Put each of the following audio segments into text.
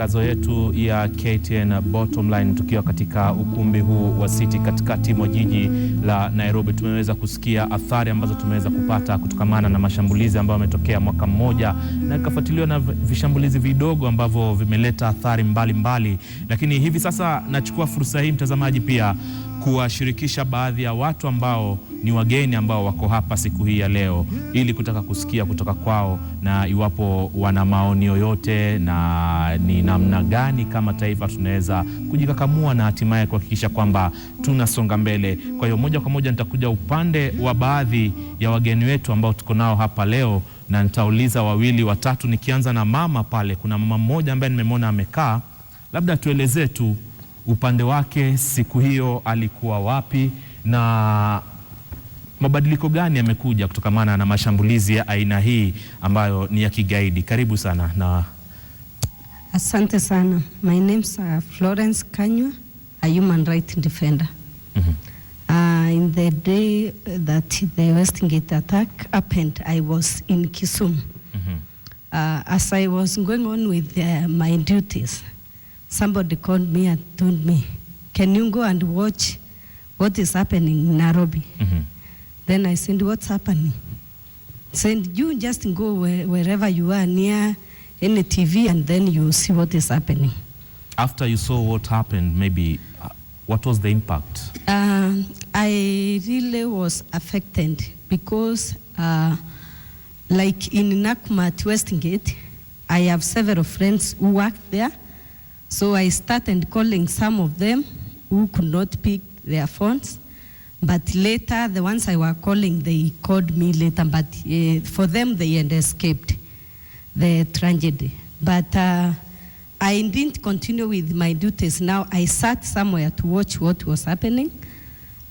Matangazo yetu ya KTN Bottom line tukiwa katika ukumbi huu wa City katikati mwa jiji la Nairobi. Tumeweza kusikia athari ambazo tumeweza kupata kutokamana na mashambulizi ambayo yametokea mwaka mmoja na ikafuatiliwa na vishambulizi vidogo ambavyo vimeleta athari mbalimbali. Lakini hivi sasa nachukua fursa hii mtazamaji pia kuwashirikisha baadhi ya watu ambao ni wageni ambao wako hapa siku hii ya leo ili kutaka kusikia kutoka kwao na iwapo wana maoni yoyote na ni namna gani kama taifa tunaweza kujikakamua na hatimaye kuhakikisha kwamba tunasonga mbele. Kwa hiyo moja kwa moja nitakuja upande wa baadhi ya wageni wetu ambao tuko nao hapa leo na nitauliza wawili watatu, nikianza na mama pale. Kuna mama mmoja ambaye nimemwona amekaa, labda tuelezee tu upande wake, siku hiyo alikuwa wapi na mabadiliko gani yamekuja kutokamana na mashambulizi ya aina hii ambayo ni ya kigaidi. Karibu sana. Na asante sana. My name's Florence Kanywa, a human rights defender. In the day that the Westgate attack happened, I was in Kisumu. As I was going on with my duties, somebody called me and told me, can you go and watch what is happening in Nairobi? Then I said, what's happening? Said, you just go wherever you are near any TV and then you see what is happening. After you saw what happened, maybe what was the impact? I really was affected because like in Nakumatt Westgate, I have several friends who work there. So I started calling some of them who could not pick their phones. But later, the ones I were calling, they called me later. But for them, they had escaped the tragedy. But I didn't continue with my duties. Now I sat somewhere to watch what was happening.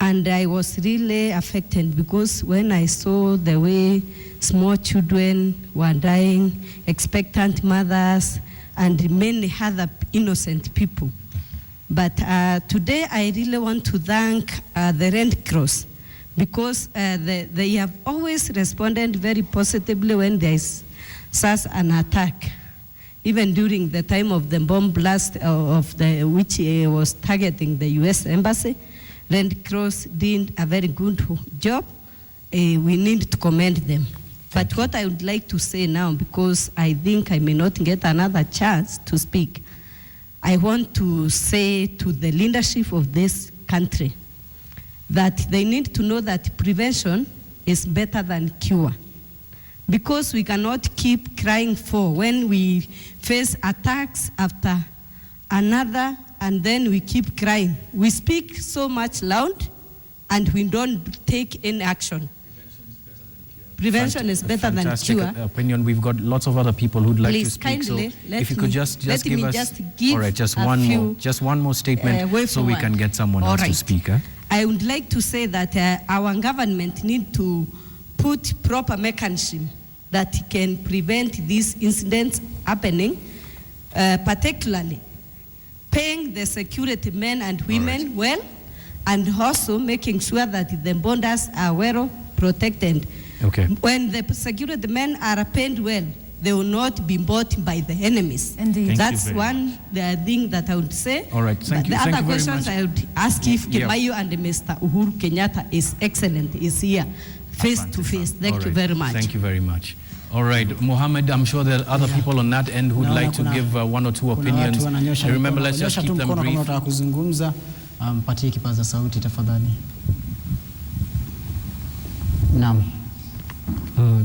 And I was really affected because when I saw the way small children were dying, expectant mothers, and many other innocent people. But today I really want to thank the Red Cross because they have always responded very positively when there is such an attack. Even during the time of the bomb blast which was targeting the US Embassy, Red Cross did a very good job. We need to commend them. But what I would like to say now, because I think I may not get another chance to speak, I want to say to the leadership of this country that they need to know that prevention is better than cure. Because we cannot keep crying for when we face attacks after another and then we keep crying. We speak so much loud and we don't take any action. Prevention is better than cure. Opinion. We've got lots of other people who'd like to speak. Kindly, so if you could just give us all right, just one more statement so we can get someone else to speak. I would like to say that our government need to put proper mechanism that can prevent these incidents happening, particularly paying the security men and women well, and also making sure that the borders are well protected. Okay. When the security men are paid well, they will not be bought by the enemies. Indeed. That's one thing that I would say. All right, thank you. The other Thank you very questions much. I would ask if Kimayo and Mr. Uhuru Kenyatta is excellent, is here face to face. Thank you very much. Thank you very much. All right, Mohammed, I'm sure there are other people on that end who'd like to give one or two opinions. Remember, let's just keep them brief. Mpatie kipaza sauti tafadhali. Naam.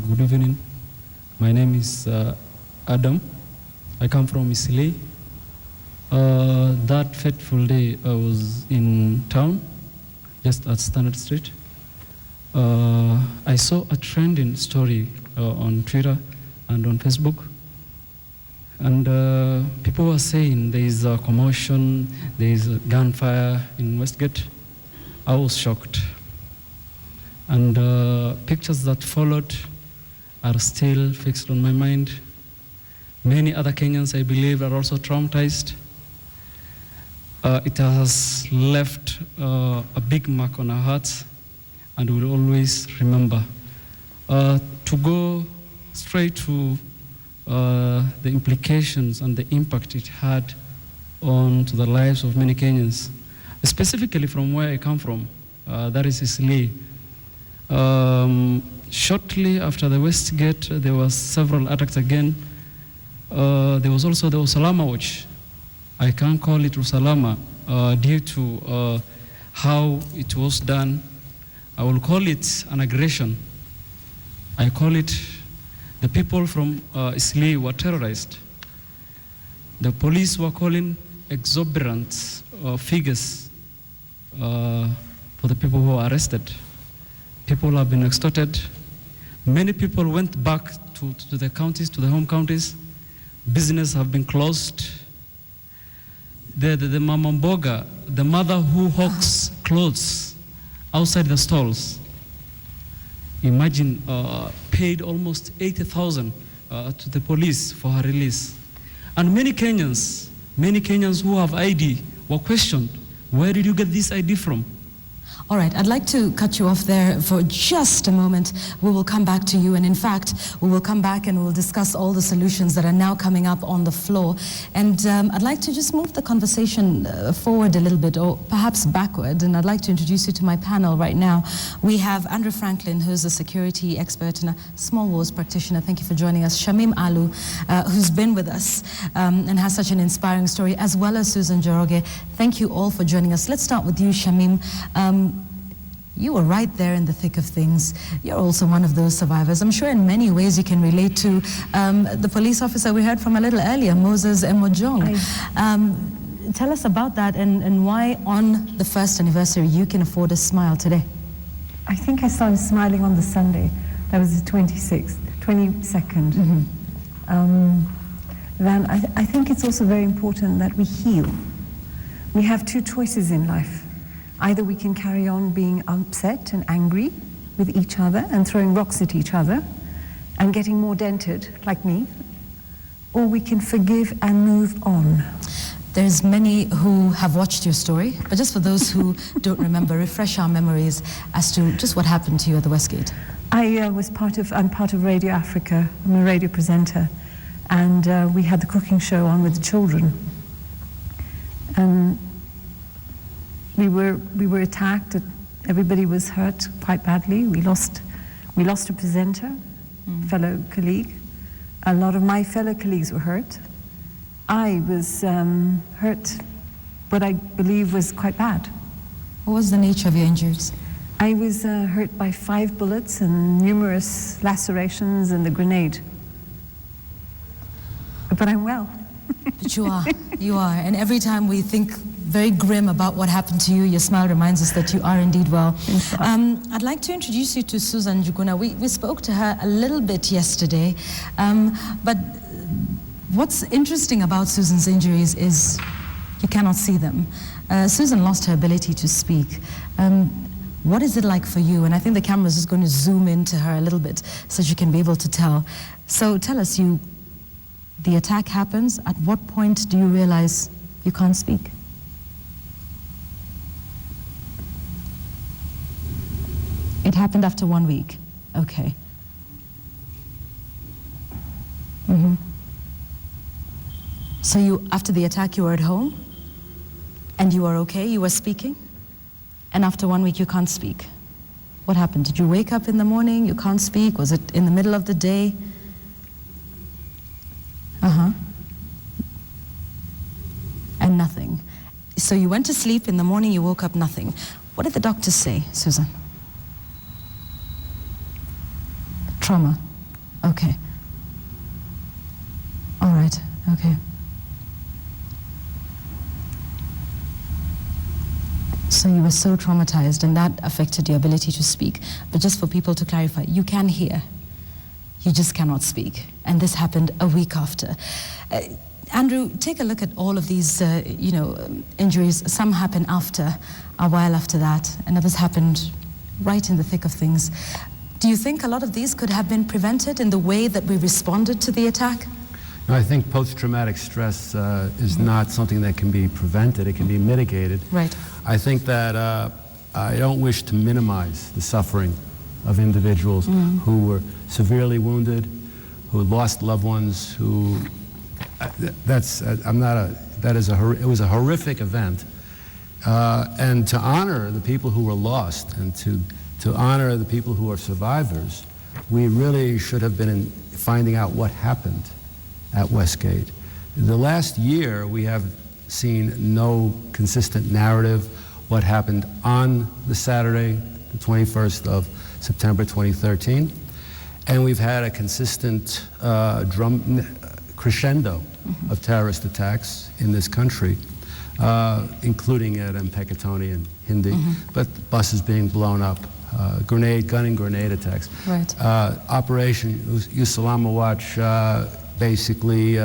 Good evening. My name is Adam. I come from Islay. That fateful day, I was in town, just at Standard Street. I saw a trending story on Twitter and on Facebook. And people were saying there is a commotion, there is a gunfire in Westgate. I was shocked. And pictures that followed are still fixed on my mind. Many other Kenyans, I believe, are also traumatized. It has left a big mark on our hearts, and we'll always remember. To go straight to the implications and the impact it had on to the lives of many Kenyans, specifically from where I come from, that is Eastleigh. Shortly after the Westgate, there was several attacks again. There was also the Usalama Watch. I can't call it Usalama due to how it was done. I will call it an aggression. I call it the people from Eastleigh were terrorized. The police were calling exorbitant figures for the people who were arrested. People have been extorted. Many people went back to the counties, to the home counties. Business have been closed. The mama mboga, the mother who hawks clothes outside the stalls, imagine, paid almost 80,000 to the police for her release. And many Kenyans who have ID were questioned, where did you get this ID from? All right, I'd like to cut you off there for just a moment. We will come back to you, and in fact, we will come back and we'll discuss all the solutions that are now coming up on the floor. And I'd like to just move the conversation forward a little bit, or perhaps backward, and I'd like to introduce you to my panel right now. We have Andrew Franklin, who's a security expert and a small wars practitioner. Thank you for joining us. Shamim Alu, who's been with us and has such an inspiring story, as well as Susan Njoroge. Thank you all for joining us. Let's start with you, Shamim. You were right there in the thick of things. You're also one of those survivors. I'm sure in many ways you can relate to the police officer we heard from a little earlier, Moses Emojong. Tell us about that and why on the first anniversary you can afford a smile today. I think I started smiling on the Sunday. That was the 22nd. Then I think it's also very important that we heal. We have two choices in life. Either we can carry on being upset and angry with each other and throwing rocks at each other and getting more dented, like me, or we can forgive and move on. There's many who have watched your story, but just for those who don't remember, refresh our memories as to just what happened to you at the Westgate. I'm part of Radio Africa. I'm a radio presenter, and we had the cooking show on with the children. And we were attacked. Everybody was hurt quite badly. We lost a presenter, fellow colleague. A lot of my fellow colleagues were hurt. I was hurt, what I believe was quite bad. What was the nature of your injuries? I was hurt by 5 bullets and numerous lacerations and the grenade. But I'm well. But you are. And every time we think very grim about what happened to you, your smile reminds us that you are indeed well. I'd like to introduce you to Susan Njuguna. We spoke to her a little bit yesterday, but what's interesting about Susan's injuries is you cannot see them. Susan lost her ability to speak. What is it like for you? And I think the camera is just going to zoom into her a little bit so she can be able to tell. So tell us, the attack happens. At what point do you realize you can't speak? It happened after 1 week. Okay. So after the attack, you were at home and you were okay, you were speaking, and after 1 week you can't speak. What happened? Did you wake up in the morning, you can't speak? Was it in the middle of the day? And nothing. So you went to sleep, in the morning you woke up, nothing. What did the doctors say, Susan? Trauma. Okay. All right. Okay. So you were so traumatized, and that affected your ability to speak. But just for people to clarify, you can hear. You just cannot speak. And this happened a week after. Andrew, take a look at all of these, injuries. Some happen after, a while after that, and others happened right in the thick of things. Do you think a lot of these could have been prevented in the way that we responded to the attack? No, I think post-traumatic stress is not something that can be prevented. It can be mitigated. Right. I think that I don't wish to minimize the suffering of individuals who were severely wounded, who lost loved ones, who, it was a horrific event. And to honor the people who were lost and to honor the people who are survivors, we really should have been finding out what happened at Westgate. The last year, we have seen no consistent narrative what happened on the Saturday, the 21st of September 2013. And we've had a consistent crescendo of terrorist attacks in this country, including at Mpeketoni and Hindi, but buses being blown up, gun and grenade attacks. Right. Operation Usalama Watch basically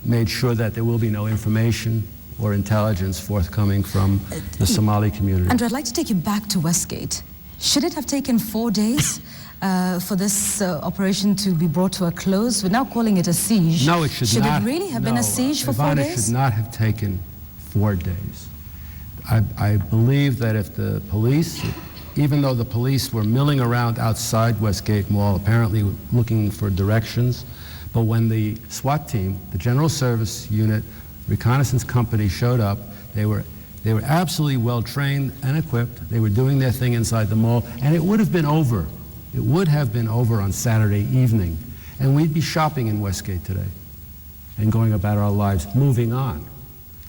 made sure that there will be no information or intelligence forthcoming from the Somali community. Andrew, I'd like to take you back to Westgate. Should it have taken 4 days for this operation to be brought to a close? We're now calling it a siege. No, it should not. Should it really have been a siege for 4 days? It should not have taken 4 days. I believe that if the police, even though the police were milling around outside Westgate Mall, apparently looking for directions, but when the SWAT team, the General Service Unit, reconnaissance company showed up, they were absolutely well trained and equipped. They were doing their thing inside the mall, and it would have been over. It would have been over on Saturday evening, and we'd be shopping in Westgate today and going about our lives, moving on.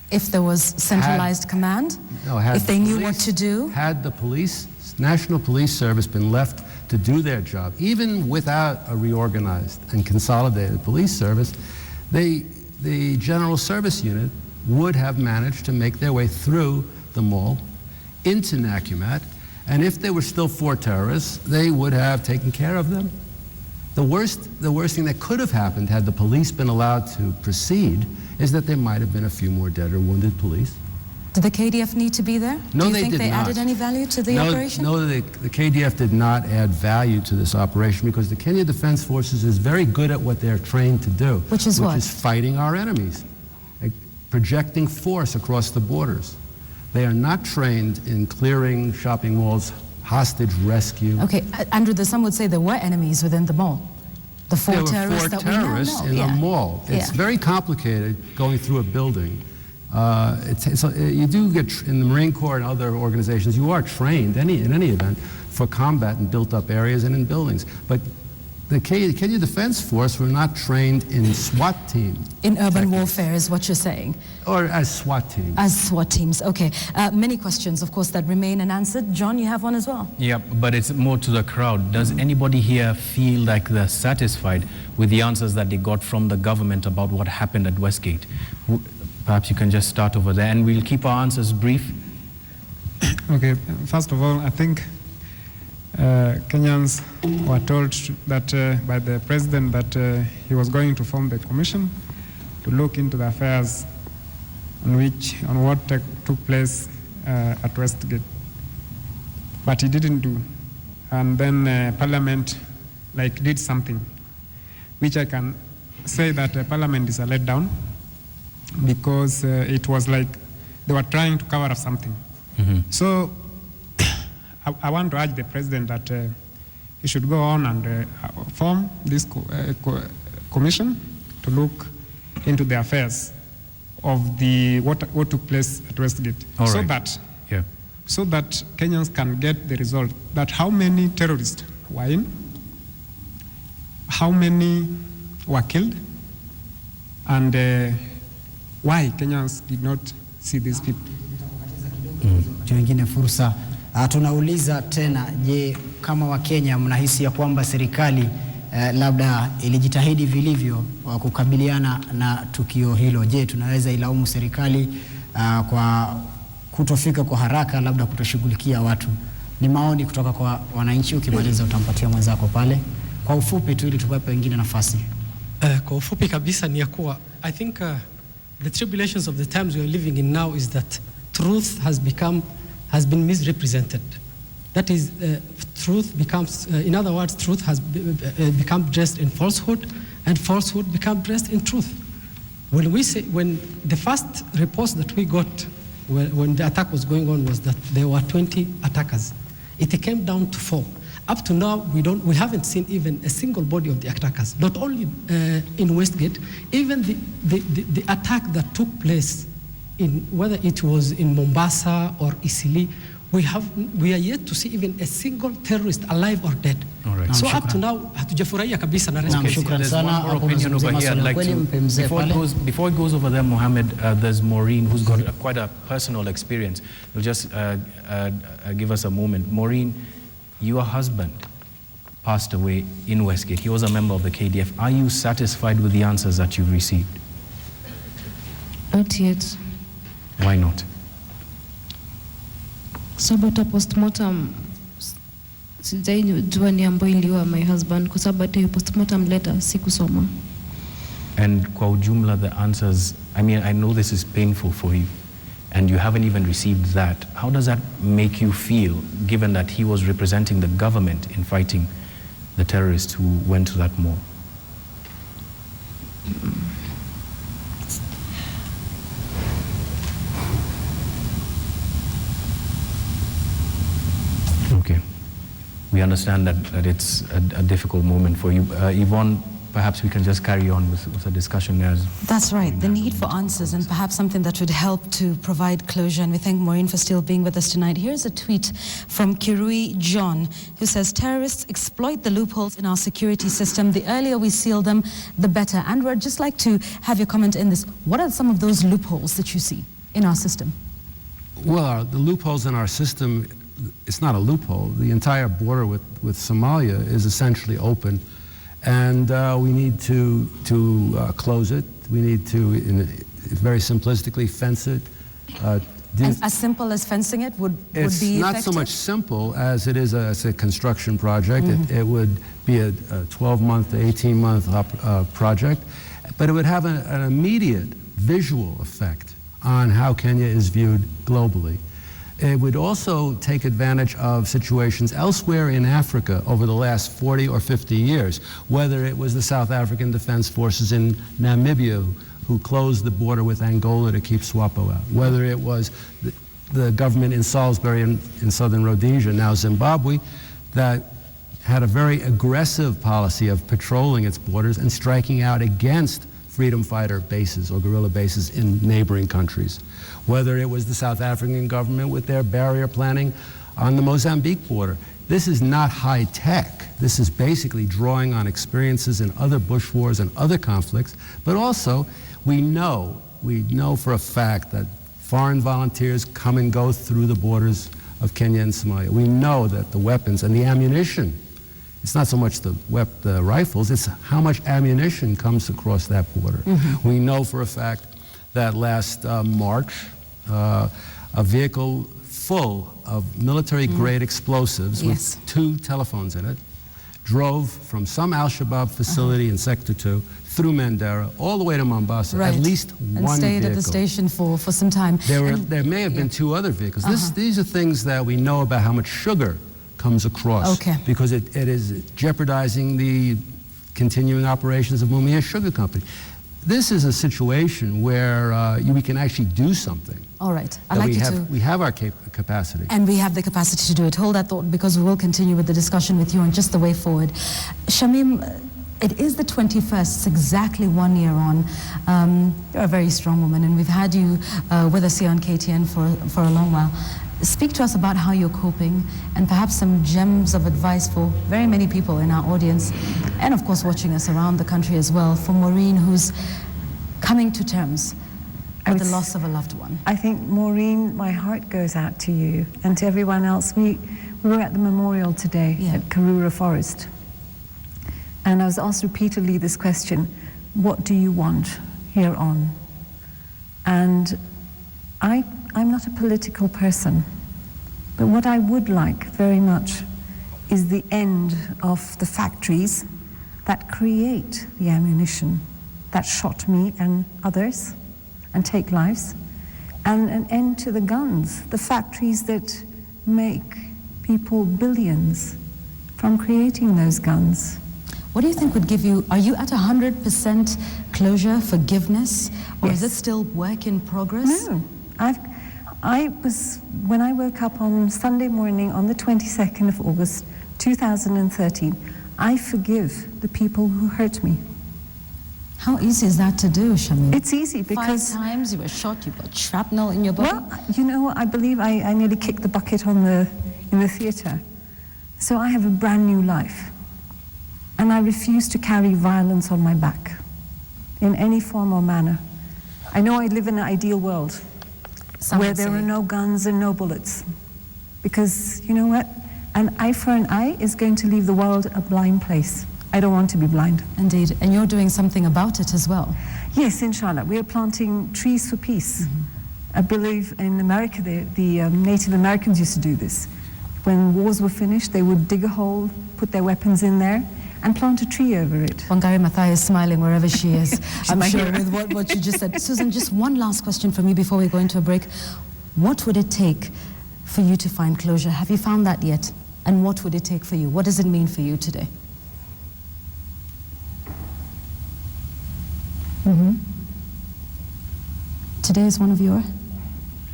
If there was centralized command? If they knew what to do? Had the police, National Police Service, been left to do their job, even without a reorganized and consolidated police service, the General Service Unit would have managed to make their way through the mall into Nakumat, and if there were still 4 terrorists, they would have taken care of them. The worst thing that could have happened had the police been allowed to proceed is that there might have been a few more dead or wounded police. Did the KDF need to be there? No, Do you they think did they not. added any value to the operation? No, the KDF did not add value to this operation because the Kenya Defense Forces is very good at what they're trained to do. Which is what? Which is fighting our enemies, projecting force across the borders. They are not trained in clearing shopping malls, hostage rescue. Okay, Andrew, some would say there were enemies within the mall. The 4 There were terrorists 4 that we now terrorists know. in a mall. It's very complicated going through a building. You do get, in the Marine Corps and other organizations, you are trained in any event for combat in built-up areas and in buildings. But the Kenya Defense Force were not trained in SWAT team. In urban warfare is what you're saying? Or as SWAT teams. As SWAT teams, okay. Many questions, of course, that remain unanswered. John, you have one as well? Yeah, but it's more to the crowd. Does anybody here feel like they're satisfied with the answers that they got from the government about what happened at Westgate? Perhaps you can just start over there, and we'll keep our answers brief. Okay, first of all, I think Kenyans were told that by the president that he was going to form the commission to look into the affairs on what took place at Westgate, but he didn't do. And then Parliament did something, which I can say that Parliament is a letdown because it was like they were trying to cover up something. So I want to urge the president that he should go on and form this commission to look into the affairs of what took place at Westgate, so that Kenyans can get the result that how many terrorists were in, how many were killed, and why Kenyans did not see these people. Wengine fursa. Tunauliza tena, je, kama Wakenya mnahisi ya kwamba serikali labda ilijitahidi vilivyo kukabiliana na tukio hilo? Je, tunaweza ilaumu serikali kwa kutofika kwa haraka, labda kutoshughulikia watu? Ni maoni kutoka kwa wananchi. Ukimaliza utampatia mwenzako pale kwa ufupi tu ili tupape wengine nafasi. Kwa ufupi kabisa ni ya kuwa I think the tribulations of the times we are living in now is that truth has been misrepresented. That is, truth becomes, in other words, truth has become dressed in falsehood, and falsehood become dressed in truth. When the first reports that we got when the attack was going on was that there were 20 attackers. It came down to 4. Up to now, we haven't seen even a single body of the attackers. Not only in Westgate, even the attack that took place in whether it was in Mombasa or Isili, we are yet to see even a single terrorist alive or dead. All right. So up to now, hatujafurahia kabisa na response. Shukran There's sana. one more Hapo opinion over umezungumzia here. I'd masuala like kweli, to, mpe mzee pale. before it goes over there, Mohammed, there's Maureen who's got quite a personal experience. You'll just give us a moment. Maureen, your husband passed away in Westgate. He was a member of the KDF. Are you satisfied with the answers that you've received? Not yet. Why not? So about a postmortem, sijaijua ni ambayo iliwa my husband kwa sababu hata postmortem letter sikusoma. And kwa ujumla, the answers, I mean, I know this is painful for you, and you haven't even received that. How does that make you feel, given that he was representing the government in fighting the terrorists who went to that mall? Okay. We understand that it's a difficult moment for you. Yvonne, perhaps we can just carry on with the discussion as... That's right, the need for answers and perhaps something that would help to provide closure. And we thank Maureen for still being with us tonight. Here's a tweet from Kirui John, who says, terrorists exploit the loopholes in our security system. The earlier we seal them, the better. And we'd just like to have your comment in this. What are some of those loopholes that you see in our system? Well, the loopholes in our system, it's not a loophole. The entire border with Somalia is essentially open. And we need to close it. We need to, very simplistically, fence it. And as simple as fencing it would be effective? It's not so much simple as it is a construction project. Mm-hmm. It would be a 12-month to 18-month project, but it would have an immediate visual effect on how Kenya is viewed globally. It would also take advantage of situations elsewhere in Africa over the last 40 or 50 years, whether it was the South African Defense Forces in Namibia who closed the border with Angola to keep SWAPO out, whether it was the government in Salisbury in southern Rhodesia, now Zimbabwe, that had a very aggressive policy of patrolling its borders and striking out against freedom fighter bases or guerrilla bases in neighboring countries. Whether it was the South African government with their barrier planning on the Mozambique border. This is not high tech. This is basically drawing on experiences in other bush wars and other conflicts, but also we know for a fact that foreign volunteers come and go through the borders of Kenya and Somalia. We know that the weapons and the ammunition, it's not so much the rifles, it's how much ammunition comes across that border. Mm-hmm. We know for a fact that last March, a vehicle full of military-grade explosives with 2 telephones in it drove from some Al-Shabaab facility in Sector 2 through Mandera all the way to Mombasa, at least one and stayed vehicle. At the station for some time. There may have been 2 other vehicles. These are things that we know about how much sugar comes across because it is jeopardizing the continuing operations of Mumia Sugar Company. This is a situation where we can actually do something. All right. I'd like we have our capacity. And we have the capacity to do it. Hold that thought because we will continue with the discussion with you on just the way forward. Shamim, it is the 21st, it's exactly 1 year on. You're a very strong woman and we've had you with us here on KTN for a long while. Speak to us about how you're coping and perhaps some gems of advice for very many people in our audience and of course watching us around the country as well. For Maureen, who's coming to terms with the loss of a loved one. I think, Maureen, my heart goes out to you and to everyone else. We were at the memorial today at Karura Forest. And I was asked repeatedly this question, what do you want here on? And I'm not a political person, but what I would like very much is the end of the factories that create the ammunition that shot me and others and take lives, and an end to the guns, the factories that make people billions from creating those guns. What do you think would give you, are you at 100% closure, forgiveness, or is it still work in progress? No, when I woke up on Sunday morning on the 22nd of August, 2013, I forgive the people who hurt me. How easy is that to do, Shamim? It's easy because 5 times you were shot, you got shrapnel in your body. well, you know, I believe I nearly kicked the bucket in the theatre. So I have a brand new life. And I refuse to carry violence on my back in any form or manner. I know I live in an ideal world where there are no guns and no bullets. Because, you know what? An eye for an eye is going to leave the world a blind place. I don't want to be blind. Indeed, and you're doing something about it as well. Yes, inshallah. We are planting trees for peace. I believe in America, the Native Americans used to do this. When wars were finished, they would dig a hole, put their weapons in there, and plant a tree over it. Wangari Maathai is smiling wherever she is, I'm sure, with what you just said. Susan, just one last question from you before we go into a break. What would it take for you to find closure? Have you found that yet? And what would it take for you? What does it mean for you today? Today is one of your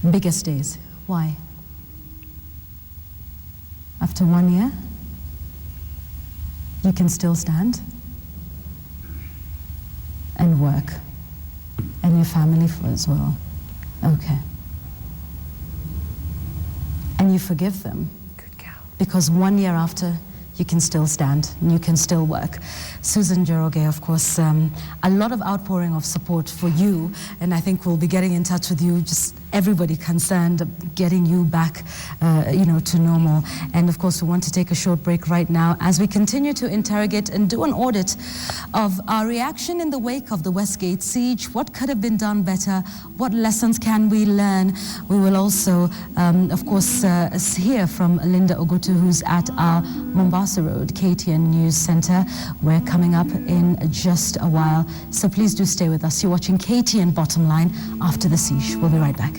biggest days. Why? After 1 year, you can still stand and work, and your family as well. Okay. And you forgive them. Good girl. Because 1 year after, you can still stand and you can still work. Susan Njoroge, of course, a lot of outpouring of support for you, and I think we'll be getting in touch with you, just everybody concerned, getting you back, to normal. And of course, we want to take a short break right now as we continue to interrogate and do an audit of our reaction in the wake of the Westgate siege. What could have been done better? What lessons can we learn? We will also, of course, hear from Linda Ogutu, who's at our Mombasa Road KTN News Center. We're coming up in just a while, so please do stay with us. You're watching KTN Bottom Line after the siege. We'll be right back.